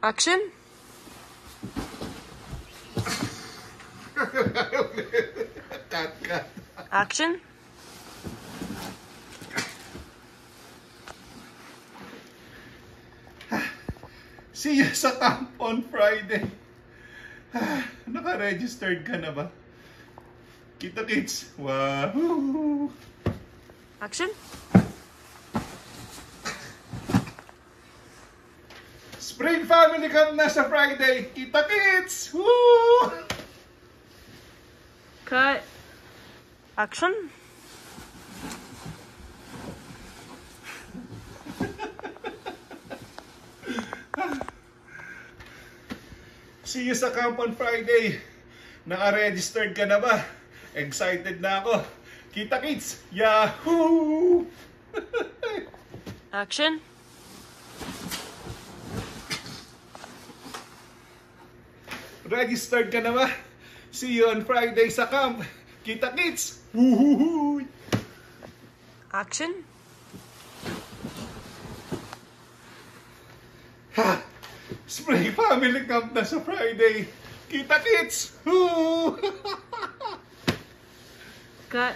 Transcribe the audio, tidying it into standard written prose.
Action. Cut. Action. See you sa camp on Friday. Naka-registered ka na ba? Kita kids. Wahoo! Action. Spring Family Camp na sa Friday. Kita kids! Woo! Cut. Action. See you sa camp on Friday. Naka-registered ka na ba? Excited na ako. Kita kids! Yahoo! Action. Registered ka na ba? See you on Friday sa camp. Kita kids! Woohoo! Action. Ha! Spring Family Camp na sa Friday. Kita kids! Woo! Cut.